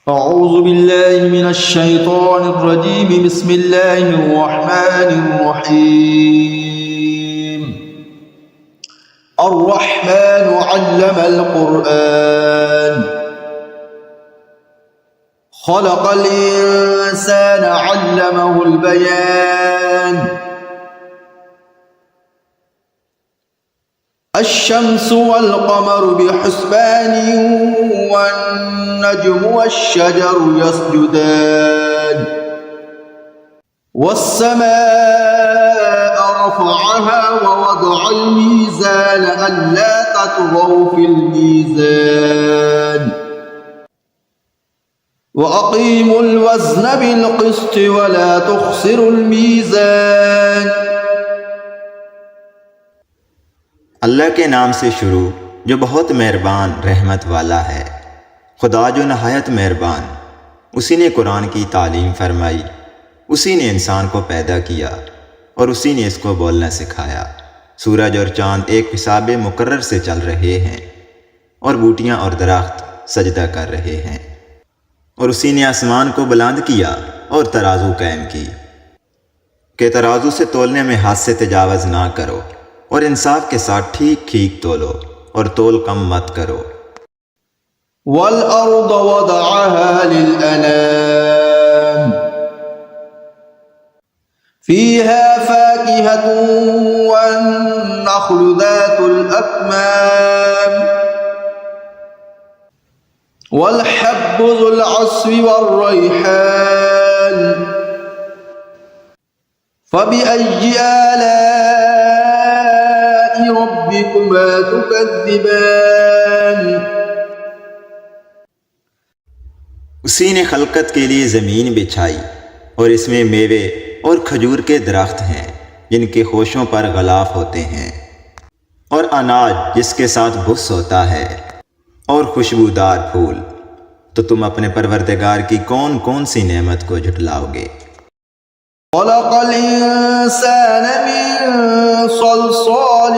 أعوذ بالله من الشيطان الرجيم بسم الله الرحمن الرحيم الرحمن علم القرآن خلق الإنسان علمه البيان الشمس والقمر بحسبان والنجم والشجر يسجدان والسماء رفعها ووضع الميزان ألا تطغوا في الميزان وأقيموا الوزن بالقسط ولا تخسروا الميزان. اللہ کے نام سے شروع جو بہت مہربان رحمت والا ہے. خدا جو نہایت مہربان، اسی نے قرآن کی تعلیم فرمائی، اسی نے انسان کو پیدا کیا اور اسی نے اس کو بولنا سکھایا. سورج اور چاند ایک حساب مقرر سے چل رہے ہیں اور بوٹیاں اور درخت سجدہ کر رہے ہیں. اور اسی نے آسمان کو بلند کیا اور ترازو قائم کی کہ ترازو سے تولنے میں حد سے تجاوز نہ کرو اور انصاف کے ساتھ ٹھیک ٹھیک تولو اور تول کم مت کرو. والأرض وضعها للأنام فيها فاكهة والنخل ذات الأكمام والحب ذو العصف والريحان فبأي آلاء ربكما تكذبان. اسی نے خلقت کے لیے زمین بچھائی اور اس میں میوے اور کھجور کے درخت ہیں جن کے خوشوں پر غلاف ہوتے ہیں، اور اناج جس کے ساتھ بھس ہوتا ہے، اور خوشبودار پھول. تو تم اپنے پروردگار کی کون کون سی نعمت کو جھٹلاؤ گے؟ خلق الإنسان من صلصال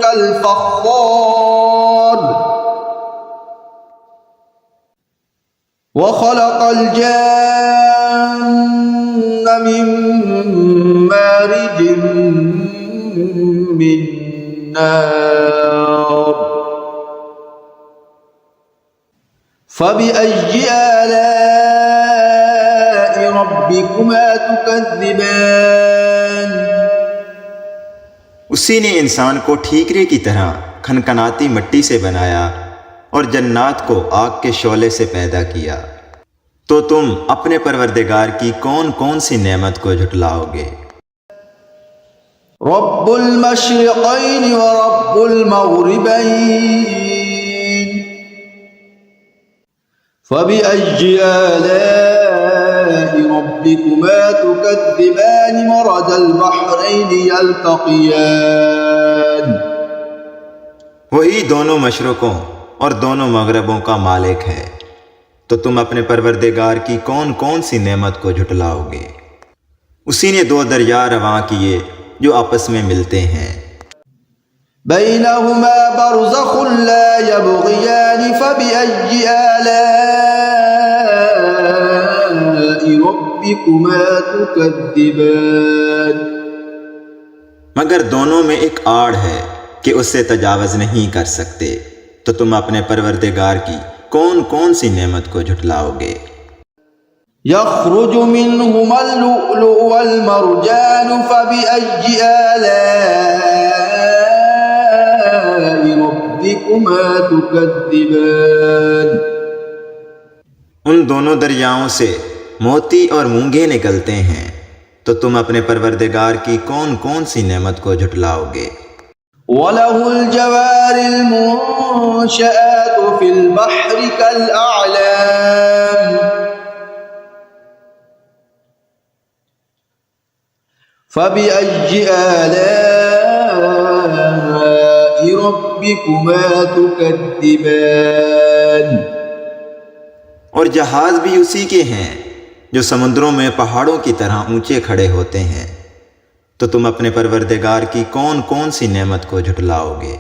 كالفخار وخلق الجن من مارج من نار فبأي آلاء ربكما تكذبان. اسی نے انسان کو ٹھیکرے کی طرح کھنکھناتی مٹی سے بنایا اور جنات کو آگ کے شعلے سے پیدا کیا. تو تم اپنے پروردگار کی کون کون سی نعمت کو جھٹلاؤ گے؟ رب المشرقین ورب المغربین فبأي آلاء ربكما تكذبان مرج البحرين يلتقيان. وہی دونوں مشرقوں اور دونوں مغربوں کا مالک ہے. تو تم اپنے پروردگار کی کون کون سی نعمت کو جھٹلاؤ گے؟ اسی نے دو دریا رواں کیے جو آپس میں ملتے ہیں. بینہما برزخ لا یبغیان فبأي آلاء ربکما تکذبان. مگر دونوں میں ایک آڑ ہے کہ اس سے تجاوز نہیں کر سکتے. تو تم اپنے پروردگار کی کون کون سی نعمت کو جھٹلاؤ گے؟ یخرج منہما اللؤلؤ والمرجان فبأي آلاء ربکما تکذبان. ان دونوں دریاؤں سے موتی اور مونگے نکلتے ہیں. تو تم اپنے پروردگار کی کون کون سی نعمت کو جھٹلاؤ گے؟ وَلَهُ الْجَوَارِ الْمُنشَآتُ فِي الْبَحْرِ كَالْأَعْلَامِ فَبِأَيِّ آلَاءِ رَبِّكُمَا تُكَذِّبَانِ. اور جہاز بھی اسی کے ہیں جو سمندروں میں پہاڑوں کی طرح اونچے کھڑے ہوتے ہیں. تو تم اپنے پروردگار کی کون کون سی نعمت کو جھٹلاؤ گے؟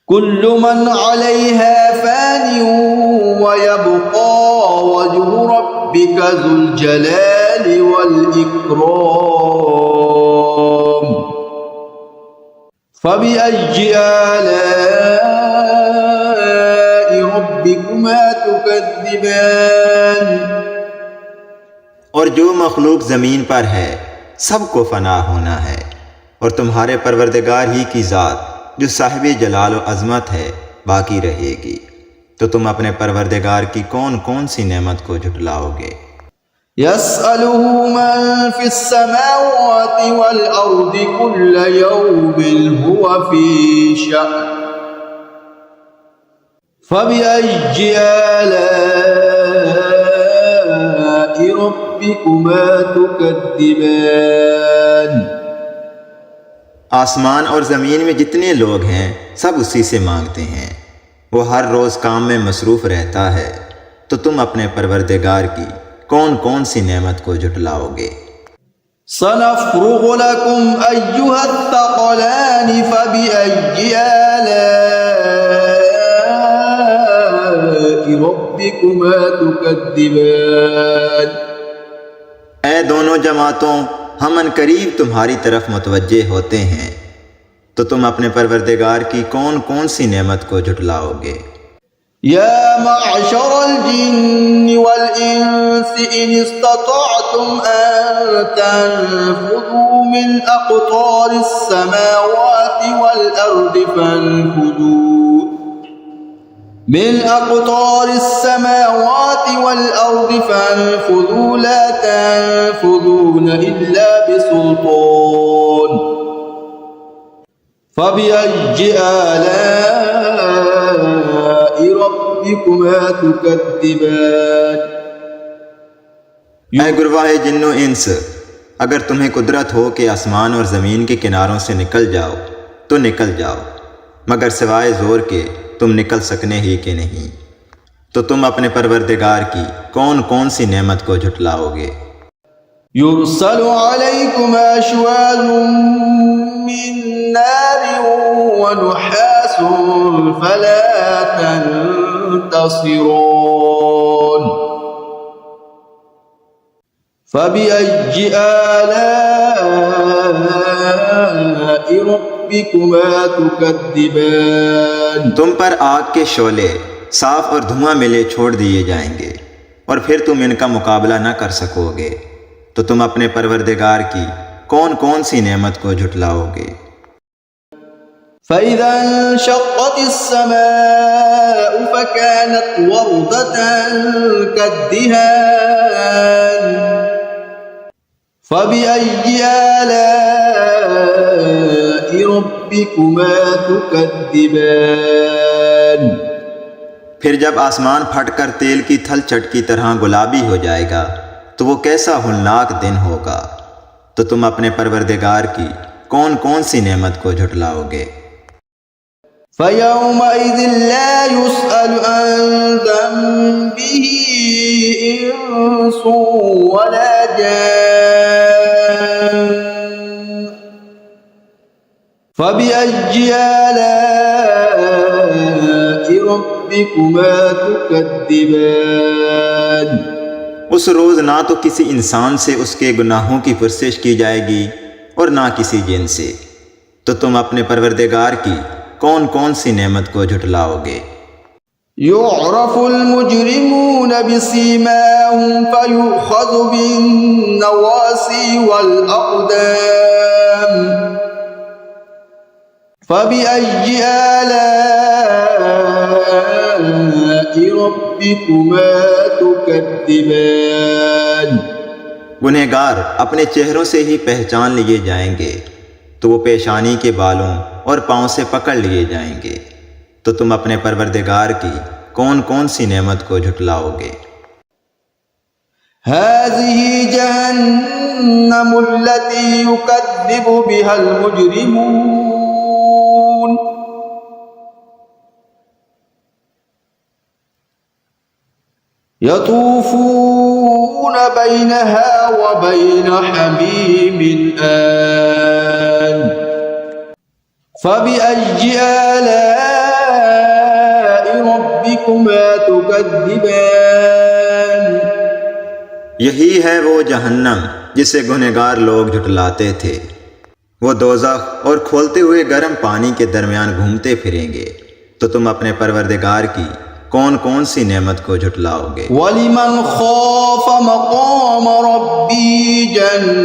كل من عليها فان ويبقى وجه ربك ذو الجلال والإكرام فبأي آلاء ربكما تكذبان اور جو مخلوق زمین پر ہے سب کو فنا ہونا ہے، اور تمہارے پروردگار ہی کی ذات جو صاحب جلال و عظمت ہے باقی رہے گی، تو تم اپنے پروردگار کی کون کون سی نعمت کو جھٹلاؤ گے؟ يسأله من في السماوات والأرض كل يوم هو في شأن فبأي آلاء ربكما تكذبان آسمان اور زمین میں جتنے لوگ ہیں سب اسی سے مانگتے ہیں، وہ ہر روز کام میں مصروف رہتا ہے، تو تم اپنے پروردگار کی کون کون سی نعمت کو جھٹلاؤ گے؟ سنفرغ لكم أيها الثقلان فبأي آلاء ربكما تكذبان اے دونوں جماعتوں، ہم ان قریب تمہاری طرف متوجہ ہوتے ہیں، تو تم اپنے پروردگار کی کون کون سی نعمت کو جھٹلاؤ گے؟ يا معشر الجن والإنس إن استطعتم أن تنفذوا من أقطار السماوات والأرض فانفذوا لا تنفذون إلا بسلطان فبأي آلاء ربكما تكذبان اے گرواہ جن و انس، اگر تمہیں قدرت ہو کہ آسمان اور زمین کے کناروں سے نکل جاؤ تو نکل جاؤ، مگر سوائے زور کے تم نکل سکنے ہی کہ نہیں، تو تم اپنے پروردگار کی کون کون سی نعمت کو جھٹلاؤ گے؟ يرسل عليكم أشواظ من نار ونحاس فلا تنتصرون فبأي آلاء ربكما تكذبان تم پر آگ کے شعلے صاف اور دھواں ملے چھوڑ دیے جائیں گے، اور پھر تم ان کا مقابلہ نہ کر سکو گے، تو تم اپنے پروردگار کی کون کون سی نعمت کو جھٹلاؤ گے؟ فَإِذَا انشقت السَّمَاءُ فَكَانَتْ وَرْدَةً كَالدِّهَانِ فَبِأَيِّ آلَاءِ رَبِّكُمَا تُكَذِّبَانِ پھر جب آسمان پھٹ کر تیل کی تھل چٹ کی طرح گلابی ہو جائے گا تو وہ کیسا ہولناک دن ہوگا، تو تم اپنے پروردگار کی کون کون سی نعمت کو جھٹلاؤ گے؟ فَيَوْمَئِذٍ لَا يُسْأَلُ عَنْ ذَنبِهِ إِنسٌ وَلَا جَانٌّ فَبِأَيِّ آلَاءِ رَبِّكُمَا تُكَذِّبَانِ اس روز نہ تو کسی انسان سے اس کے گناہوں کی پرسش کی جائے گی اور نہ کسی جن سے، تو تم اپنے پروردگار کی کون کون سی نعمت کو جھٹلاؤ گے؟ يُعْرَفُ الْمُجْرِمُونَ بِسِيمَاهُمْ فَيُؤْخَذُ بِالنَّوَاصِي وَالْأَقْدَامِ فَبِأَيِّ آلَاءِ رَبِّكُمَا تُكَذِّبَانِ گنہگار اپنے چہروں سے ہی پہچان لیے جائیں گے، تو وہ پیشانی کے بالوں اور پاؤں سے پکڑ لیے جائیں گے، تو تم اپنے پروردگار کی کون کون سی نعمت کو جھٹلاؤ گے؟ هذه جهنم التي يكذب بها المجرمون يطوفون بينها وبين حميم آن فبأي آلاء ربكما تكذبان یہی ہے وہ جہنم جسے گنہگار لوگ جھٹلاتے تھے، وہ دوزخ اور کھولتے ہوئے گرم پانی کے درمیان گھومتے پھریں گے، تو تم اپنے پروردگار کی کون کون سی نعمت کو جھٹلاؤ گے؟ وَلِمَنْ خَافَ مَقَامَ رَبِّهِ جَنَّتَانِ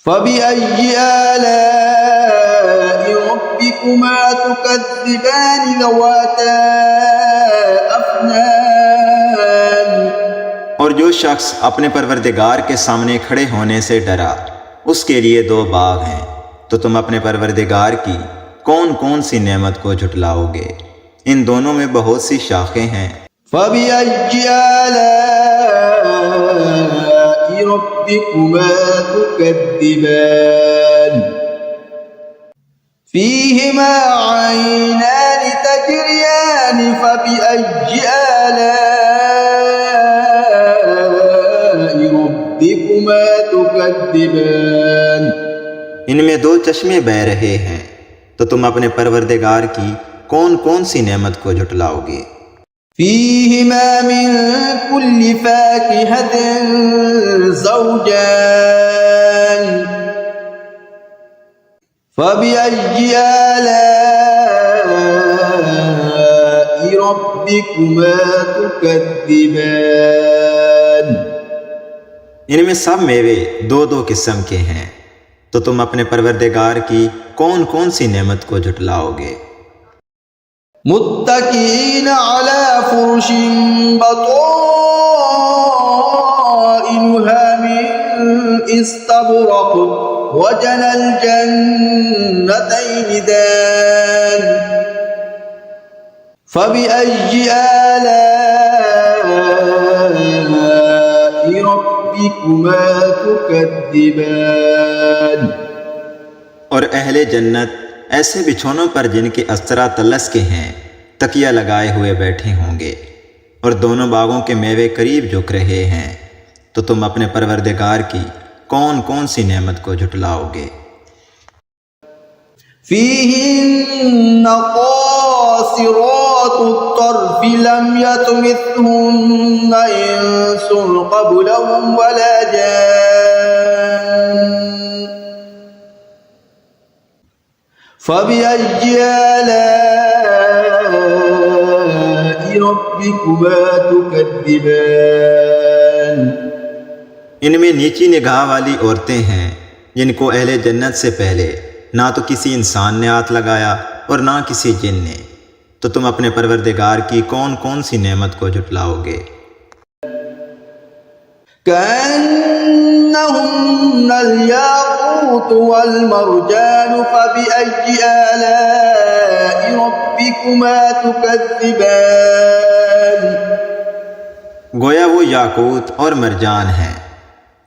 فَبِأَيِّ آلَاءِ رَبِّكُمَا تُكَذِّبَانِ ذَوَاتَا أَفْنَانٍ اور جو شخص اپنے پروردگار کے سامنے کھڑے ہونے سے ڈرا، اس کے لیے دو باغ ہیں، تو تم اپنے پروردگار کی کون کون سی نعمت کو جھٹلاؤ گے؟ ان دونوں میں بہت سی شاخیں ہیں۔ فَبِأَيِّ آلَاءِ رَبِّكُمَا تُكَذِّبَانِ فِيهِمَا عَيْنَانِ تَجْرِيَانِ فَبِأَيِّ آلَاءِ رَبِّكُمَا تُكَذِّبَانِ ان میں دو چشمے بہہ رہے ہیں، تو تم اپنے پروردگار کی کون کون سی نعمت کو جھٹلاؤ گے؟ فِيهِمَا مِن كُلِّ فَاكِهَةٍ زَوْجَانِ فَبِأَيِّ آلَاءِ رَبِّكُمَا تُكَذِّبَانِ ان میں سب میوے دو دو قسم کے ہیں، تو تم اپنے پروردگار کی کون کون سی نعمت کو جھٹلاؤ گے؟ متكئين على فرش بطائنها من استبرق وجنى الجنتين دان فبأي آلاء ربكما تكذبان اور اہل جنت ایسے بچھونوں پر جن کے استرا تلس کے ہیں تکیہ لگائے ہوئے بیٹھے ہوں گے، اور دونوں باغوں کے میوے قریب جھک رہے ہیں، تو تم اپنے پروردگار کی کون کون سی نعمت کو جھٹلاؤ گے؟ فِيهِنَّ قَاصِرَاتُ الطَّرْفِ لَمْ يَطْمِثْهُنَّ إِنسٌ قَبْلَهُمْ وَلَا جَانٌّ فَبِأَيِّ آلَاءِ رَبِّكُمَا تُكَذِّبَانِ ان میں نیچی نگاہ والی عورتیں ہیں جن کو اہل جنت سے پہلے نہ تو کسی انسان نے ہاتھ لگایا اور نہ کسی جن نے، تو تم اپنے پروردگار کی کون کون سی نعمت کو جھٹلاؤ گے؟ كأنهن الياقوت والمرجان فبأي آلاء ربكما تكذبان گویا وہ یاقوت اور مرجان ہیں،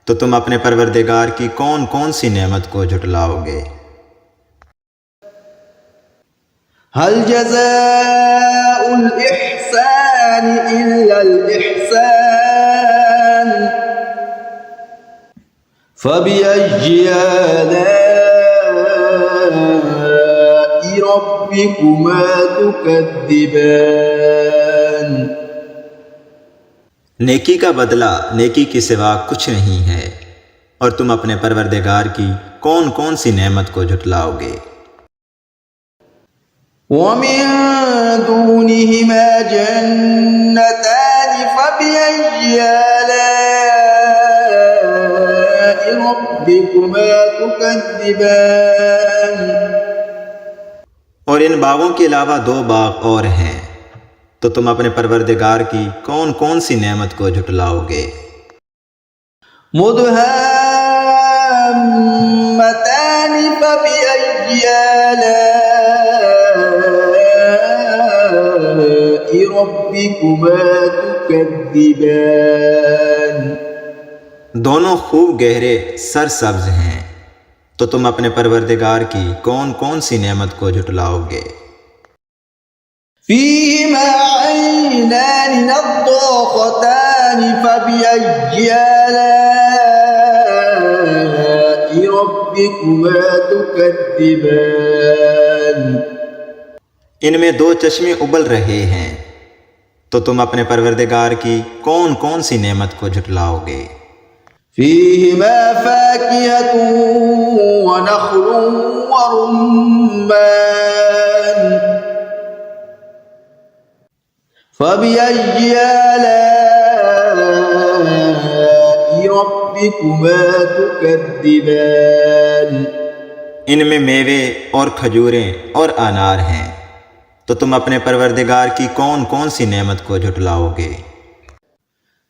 تو تم اپنے پروردگار کی کون کون سی نعمت کو جھٹلاؤ گے؟ هل جزاء الإحسان إلا الإحسان فبأي آلاء ربكما تكذبان نیکی کا بدلہ نیکی کے سوا کچھ نہیں ہے، اور تم اپنے پروردگار کی کون کون سی نعمت کو جھٹلاؤ گے؟ وَمِن دُونِهِمَا جَنَّتَانِ فَبِأَيِّ آلَاءِ رَبِّكُمَا تُكَذِّبَانِ اور ان باغوں کے علاوہ دو باغ اور ہیں، تو تم اپنے پروردگار کی کون کون سی نعمت کو جھٹلاؤ گے؟ مُدْهَامَّتَانِ فَبِأَيِّ آلَاءِ رَبِّكُمَا تُكَذِّبَانِ دونوں خوب گہرے سرسبز ہیں، تو تم اپنے پروردگار کی کون کون سی نعمت کو جھٹلاؤ گے؟ فِيهِمَا عَيْنَانِ نَضَّاخَتَانِ فَبِأَيِّ آلَاءِ رَبِّكُمَا ربكما تكذبان ان میں دو چشمے ابل رہے ہیں، تو تم اپنے پروردگار کی کون کون سی نعمت کو جھٹلاؤ گے؟ فيهما فاكهة ونخل ورمان فبأي آلاء ربكما تكذبان ان میں میوے اور کھجوریں اور انار ہیں، تو تم اپنے پروردگار کی کون کون سی نعمت کو جھٹلاؤ گے؟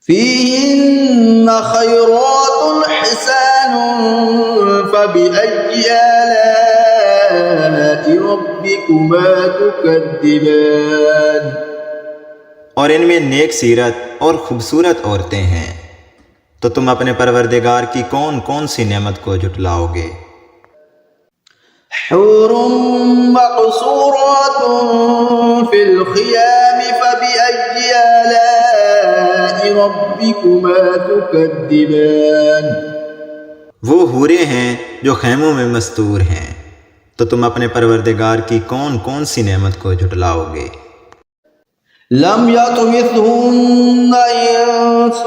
فيهن خيرات حسان فبأي آلاء ربكما تكذبان اور ان میں نیک سیرت اور خوبصورت عورتیں ہیں، تو تم اپنے پروردگار کی کون کون سی نعمت کو جھٹلاؤ گے؟ حور مقصورات في الخيام فبأي آلاء ربكما تكذبان وہ حوریں ہیں جو خیموں میں مستور ہیں، تو تم اپنے پروردگار کی کون کون سی نعمت کو جھٹلاؤ گے؟ لم يطمثهن إنس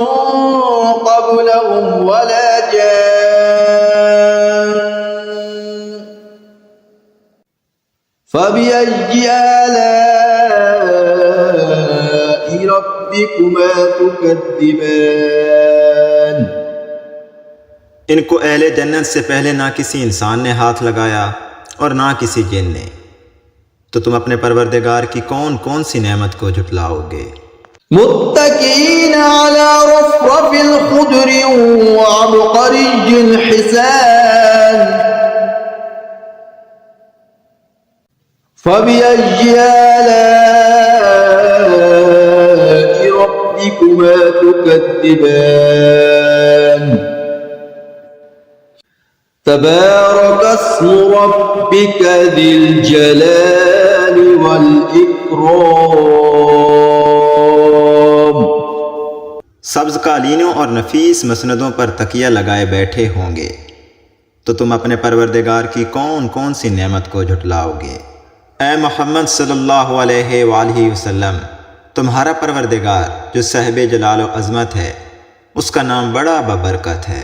قبلهم ولا جان فبأي آلاء ربكما تكذبان ان کو اہل جنت سے پہلے نہ کسی انسان نے ہاتھ لگایا اور نہ کسی جن نے، تو تم اپنے پروردگار کی کون کون سی نعمت کو جھٹلاؤ گے؟ متكئين على رفرف خضر وعبقري حسان فبأي آلاء ربكما تكذبان تبارك اسم ربك ذي الجلال والإكرام سبز قالینوں اور نفیس مسندوں پر تکیہ لگائے بیٹھے ہوں گے، تو تم اپنے پروردگار کی کون کون سی نعمت کو جھٹلاؤ گے؟ اے محمد صلی اللہ علیہ وآلہ وسلم، تمہارا پروردگار جو صاحب جلال و عظمت ہے، اس کا نام بڑا بابرکت ہے۔